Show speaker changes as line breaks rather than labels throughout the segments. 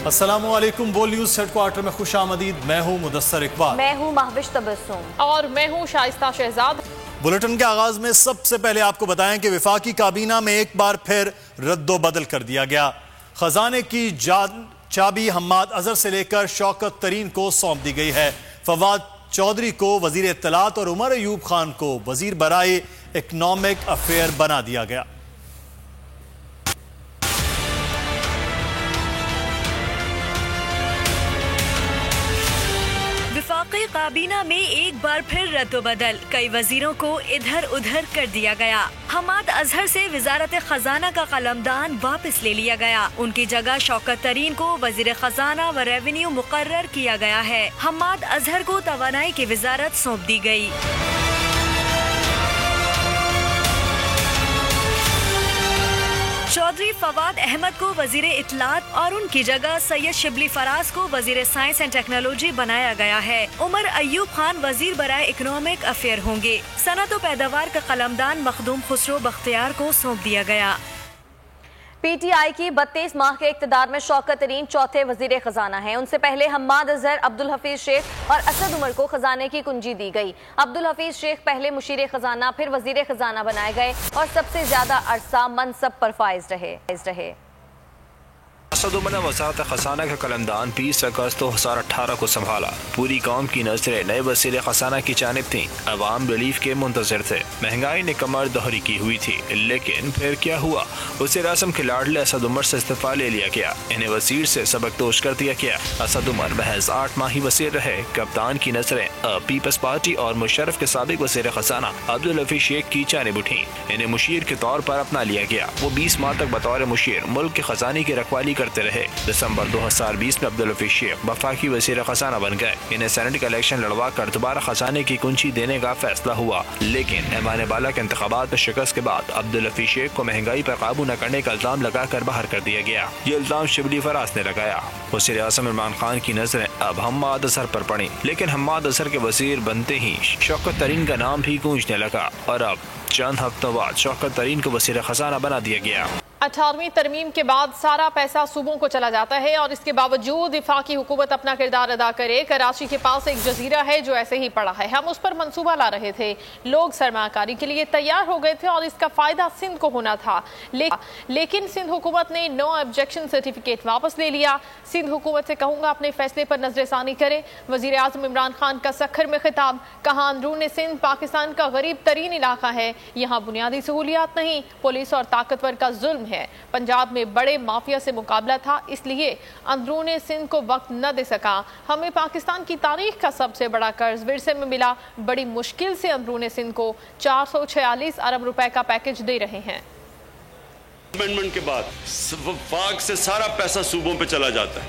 अस्सलामुअलैकुम। बोल news headquarter में खुश आमदीद। मैं हूँ मुदस्सर इकबाल।
मैं हूँ महविश तबस्सुम
और मैं हूँ शाइस्ता शहजाद।
बुलेटिन के आगाज में सबसे पहले आपको बताएं कि वफाकी काबीना में एक बार फिर रद्दो-बदल कर दिया गया। खजाने की चाबी हम्माद अजहर से लेकर शौकत तरीन को सौंप दी गई है। फवाद चौधरी को वजीर इत्तलात और उमर अयूब खान को वजीर बराए इकनॉमिक अफेयर बना दिया गया।
वफाकी काबीना में एक बार फिर रद्दोबदल, कई वजीरों को इधर उधर कर दिया गया। हम्माद अजहर से वजारत खजाना का कलमदान वापस ले लिया गया। उनकी जगह शौकत तरीन को वजीर खजाना व रेवेन्यू मुकर्रर किया गया है। हम्माद अजहर को तवानाई की वजारत सौंप दी गई। चौधरी फवाद अहमद को वजीर इत्तलात और उनकी जगह सैयद शिबली फराज को वजीर साइंस एंड टेक्नोलॉजी बनाया गया है। उमर अयूब खान वजीर बराए इकनॉमिक अफेयर होंगे। सनत व पैदावार का कलमदान मखदूम खुसरो बख्तियार को सौंप दिया गया।
पीटीआई की 32 माह के इक़्तिदार में शौकत तरीन चौथे वजीर खजाना हैं। उनसे पहले हम्माद अजहर, अब्दुल हफीज शेख और असद उमर को खजाने की कुंजी दी गई। अब्दुल हफीज शेख पहले मुशीर खजाना फिर वजीर खजाना बनाए गए और सबसे ज्यादा अरसा मनसब पर फाइज रहे।
असद उमर ने वज़ारत खजाना का कलमदान 20 अगस्त 2018 को संभाला। पूरी कौम की नजरें नए वज़ीर खजाना की जानिब थीं। अवाम रिलीफ के मुंतज़िर थे। महंगाई ने कमर दोहरी की हुई थी, लेकिन फिर क्या हुआ? वज़ीर आज़म के लाडले असद उमर से इस्तीफा ले लिया गया। इन्हें वजीर से सबकदोश कर दिया गया। असद उमर महज 8 माह ही वज़ीर रहे। कप्तान की नजरें अब पीपल्स पार्टी और मुशर्रफ के साबिक वज़ीर खजाना अब्दुल हफीज शेख की जानिब उठी। इन्हें मुशीर के तौर पर अपना लिया गया। वो 20 माह तक बतौर मुशीर मुल्क के खजाने की रखवाली करते रहे। दिसंबर 2020 में अब्दुल हफीज शेख वफाकी वज़ीर खजाना बन गए। इन्हें सेनेट का इलेक्शन लड़वा कर दोबारा खजाने की कुंजी देने का फैसला हुआ, लेकिन ऐवान बाला के इंतखाबात में शिकस्त के बाद अब्दुल हफीज शेख को महंगाई पर काबू न करने का इल्जाम लगाकर बाहर कर दिया गया। ये इल्जाम शिबली फराज ने लगाया। वज़ीर आज़म इमरान खान की नजरें अब हम्माद अजहर पर पड़ी, लेकिन हम्माद अजहर के वजीर बनते ही शौकत तरीन का नाम भी गूंजने लगा और अब चंद हफ्तों बाद शौकत तरीन को वज़ीर खजाना बना दिया गया।
18वीं तरमीम के बाद सारा पैसा सूबों को चला जाता है और इसके बावजूद वफाकी हुकूमत अपना किरदार अदा करे। कराची के पास एक जजीरा है जो ऐसे ही पड़ा है। हम उस पर मंसूबा ला रहे थे, लोग सरमाकारी के लिए तैयार हो गए थे और इसका फायदा सिंध को होना था, लेकिन सिंध हुकूमत ने नो ऑब्जेक्शन सर्टिफिकेट वापस ले लिया। सिंध हुकूमत से कहूँगा अपने फैसले पर नजरसानी करे। वजीर आज़म इमरान खान का सखर में खिताब, कहा अंदरून सिंध पाकिस्तान का गरीब तरीन इलाका है, यहाँ बुनियादी सहूलियात नहीं, पुलिस और ताकतवर का जुल्म है। पंजाब में बड़े माफिया से मुकाबला था, इसलिए अंदरून सिंध को वक्त न दे सका। हमें पाकिस्तान की तारीख का सबसे बड़ा कर्ज विरसे में मिला। बड़ी मुश्किल से अंदरून सिंध को 446 अरब रुपए का पैकेज दे रहे हैं।
अमेंडमेंट के बाद वफाक से सारा पैसा सूबों पे चला जाता है,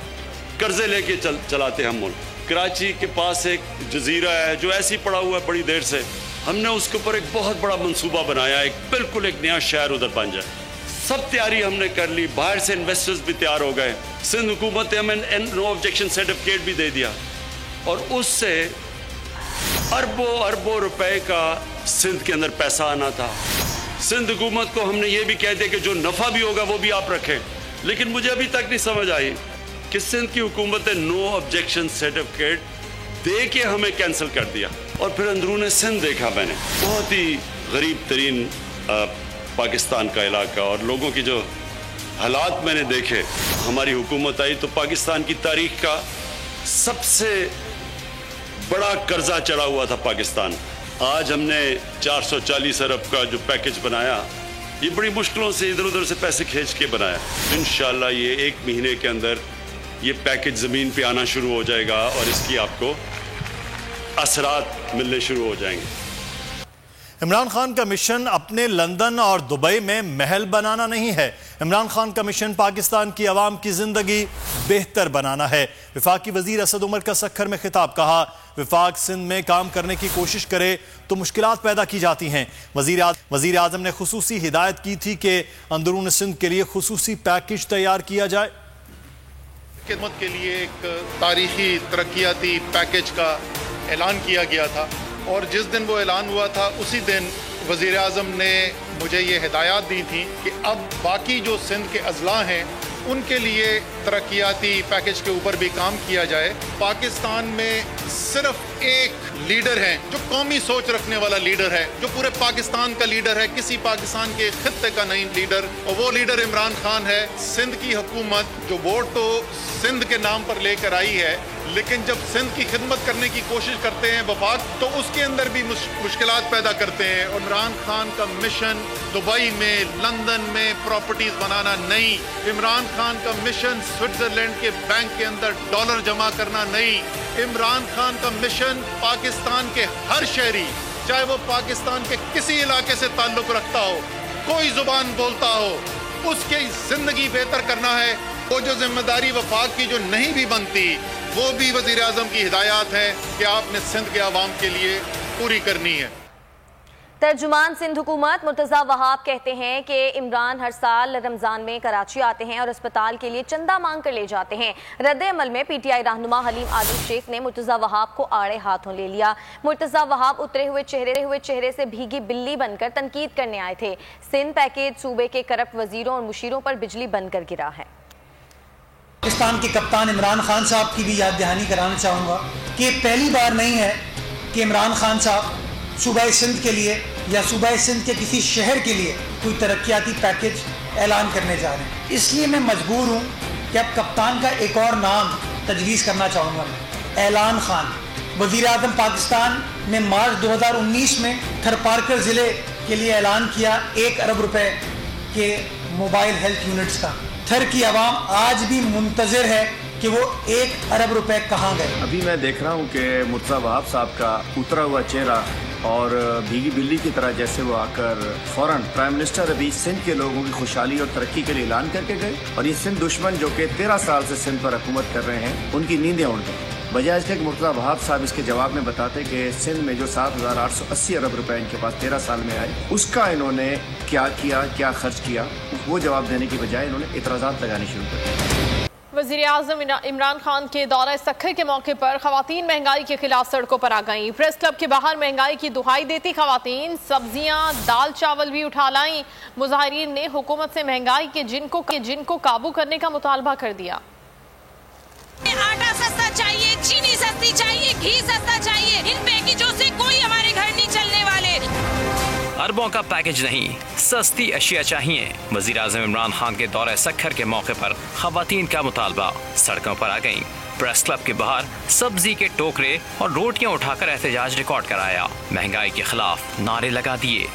कर्जे लेके चलाते हैं हम मुल्क। कराची के पास एक जजीरा है जो ऐसी पड़ा हुआ है बड़ी देर से। हमने उसके ऊपर एक बहुत बड़ा मंसूबा बनाया, बिल्कुल एक नया शहर उधर बन जाए। सब तैयारी हमने कर ली, बाहर से इन्वेस्टर्स भी तैयार हो गए। सिंध हुकूमत ने हमें नो ऑब्जेक्शन सर्टिफिकेट भी दे दिया और उससे अरबों अरबों रुपए का सिंध के अंदर पैसा आना था। सिंध हुकूमत को हमने ये भी कह दिया कि जो नफा भी होगा वो भी आप रखें, लेकिन मुझे अभी तक नहीं समझ आई कि सिंध की हुकूमत ने नो ऑब्जेक्शन सर्टिफिकेट दे के हमें कैंसिल कर दिया। और फिर अंदरून सिंध देखा मैंने, बहुत ही गरीब तरीन पाकिस्तान का इलाका, और लोगों की जो हालात मैंने देखे। हमारी हुकूमत आई तो पाकिस्तान की तारीख का सबसे बड़ा कर्जा चढ़ा हुआ था पाकिस्तान। आज हमने 440 अरब का जो पैकेज बनाया, ये बड़ी मुश्किलों से इधर उधर से पैसे खींच के बनाया। इंशाल्लाह ये 1 महीने के अंदर ये पैकेज ज़मीन पे आना शुरू हो जाएगा और इसकी आपको असरात मिलने शुरू हो जाएंगे।
इमरान खान का मिशन अपने लंदन और दुबई में महल बनाना नहीं है। इमरान खान का मिशन पाकिस्तान की आवाम की जिंदगी बेहतर बनाना है। वफाकी वजीर असद उमर का सखर में खिताब, कहा वफाक सिंध में काम करने की कोशिश करे तो मुश्किलात पैदा की जाती हैं। वजीर आजम ने खुसूसी हिदायत की थी कि अंदरून सिंध के लिए खुसूसी पैकेज तैयार किया जाए।
खिदमत के लिए एक तारीखी तरक्याती पैकेज का ऐलान किया गया था और जिस दिन वो ऐलान हुआ था उसी दिन वज़ीर आज़म ने मुझे ये हिदायत दी थी कि अब बाकी जो सिंध के अजला हैं उनके लिए तरक्याती पैकेज के ऊपर भी काम किया जाए। पाकिस्तान में सिर्फ एक लीडर है जो कौमी सोच रखने वाला लीडर है, जो पूरे पाकिस्तान का लीडर है, किसी पाकिस्तान के खित्ते का नहीं लीडर, और वो लीडर इमरान खान है। सिंध की हुकूमत जो वोट तो सिंध के नाम पर लेकर आई है, लेकिन जब सिंध की खिदमत करने की कोशिश करते हैं वफाक, तो उसके अंदर भी मुश्किलात पैदा करते हैं। और इमरान खान का मिशन दुबई में, लंदन में प्रॉपर्टीज बनाना नहीं, इमरान खान का मिशन स्विट्जरलैंड के बैंक के अंदर डॉलर जमा करना नहीं, इमरान खान का मिशन पाकिस्तान के हर शहरी, चाहे वो पाकिस्तान के किसी इलाके से ताल्लुक रखता हो, कोई जुबान बोलता हो, उसकी जिंदगी बेहतर करना है। वो जो जिम्मेदारी वफाक की जो नहीं भी बनती, वो भी वजीर आजम की हिदायत है कि आपने सिंध के आवाम के लिए पूरी करनी है।
तर्जुमान सिंध हुकूमत मुर्तज़ा वहाब कहते हैं कि इमरान हर साल रमज़ान में कराची आते हैं और अस्पताल के लिए चंदा मांग कर ले जाते हैं। रद्द अमल में PTI रहनुमा हलीम आदिल शेख ने मुर्तज़ा वहाब को आड़े हाथों ले लिया। मुर्तज़ा वहाब उतरे हुए चेहरे से भीगी बिल्ली बनकर तनकीद करने आए थे। सिंध पैकेज सूबे के करप्ट वजीरों और मुशीरों पर बिजली बनकर गिरा है।
पाकिस्तान के कप्तान इमरान खान साहब की भी याद दहानी कराना चाहूँगा कि पहली बार नहीं है कि इमरान खान साहब सूबा सिंध के लिए या सूबा सिंध के किसी शहर के लिए कोई तरक्याती पैकेज ऐलान करने जा रहे हैं। इसलिए मैं मजबूर हूँ कि अब कप्तान का एक और नाम तजवीज़ करना चाहूँगा, ऐलान खान। वज़ीर आज़म पाकिस्तान ने मार्च 2019 में थरपारकर ज़िले के लिए ऐलान किया 1 अरब रुपए के मोबाइल हेल्थ यूनिट्स का। थर की आवाम आज भी मुंतज़िर है कि वो 1 अरब रुपए कहाँ गए।
अभी मैं देख रहा हूँ कि मुर्तज़ा वहाब साहब का उतरा हुआ चेहरा और भीगी बिल्ली की तरह जैसे वो आकर फौरन प्राइम मिनिस्टर अभी सिंध के लोगों की खुशहाली और तरक्की के लिए ऐलान करके गए, और ये सिंध दुश्मन जो कि 13 साल से सिंध पर हुकूमत कर रहे हैं, उनकी नींदें उड़ गई। बजाय इसके मुर्तज़ा वहाब साहब इसके जवाब में बताते कि सिंध में जो 7,880 अरब रुपए इनके पास 13 साल में आए, उसका इन्होंने क्या किया, क्या खर्च किया, वो जवाब देने की बजाय इन्होंने इतराज़ात लगाने शुरू कर दिए।
वज़ीर आज़म इमरान खान के दौरा सखर के मौके पर खवातीन महंगाई के खिलाफ सड़कों पर आ गईं। प्रेस क्लब के बाहर महंगाई की दुहाई देती खवातीन सब्जियां, दाल चावल भी उठा लाईं। मुजाहिरीन ने हुकूमत से महंगाई के जिनको काबू करने का मुतालबा कर दिया।
आटा सस्ता चाहिए, चीनी सस्ती चाहिए, घी सस्ता चाहिए, इन पैकेजों से कोई हमारे घर नहीं चलने वाले।
अरबों का पैकेज नहीं, सस्ती अशिया चाहिए। वज़ीर आज़म इमरान खान के दौरे सखर के मौके पर खवातीन का मुतालबा, सड़कों पर आ गईं। प्रेस क्लब के बाहर सब्जी के टोकरे और रोटियां उठाकर एहतजाज रिकॉर्ड कराया। महंगाई के खिलाफ नारे लगा दिए।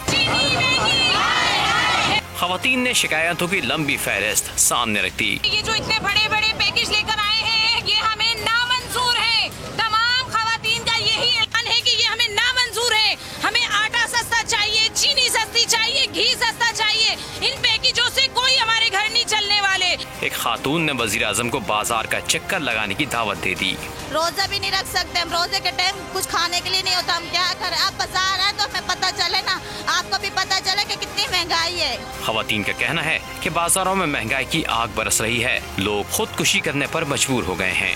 खवातीन ने शिकायतों की लंबी फहरिस्त सामने रख दी।
ये जो इतने बड़े बड़े पैकेज लेकर आए हैं, ये हमें नामंजूर है। तमाम खवातीन का यही ऐलान है कि ये हमें नामंजूर है। हमें आटा सस्ता चाहिए, चीनी सस्ती चाहिए, घी सस्ता चाहिए, इन पैकेजों से कोई हमारे घर नहीं चलने वाले।
एक खातून ने वज़ीर आज़म को बाजार का चक्कर लगाने की दावत दे दी।
रोजा भी नहीं रख सकते हम, रोजे के टाइम कुछ खाने के लिए नहीं होता, हम क्या करें। आप बाजार है तो हमें पता चले ना, आपको भी पता चले कि कितनी महंगाई है।
खवातीन का कहना है कि बाजारों में महंगाई की आग बरस रही है, लोग खुदकुशी करने पर मजबूर हो गए हैं।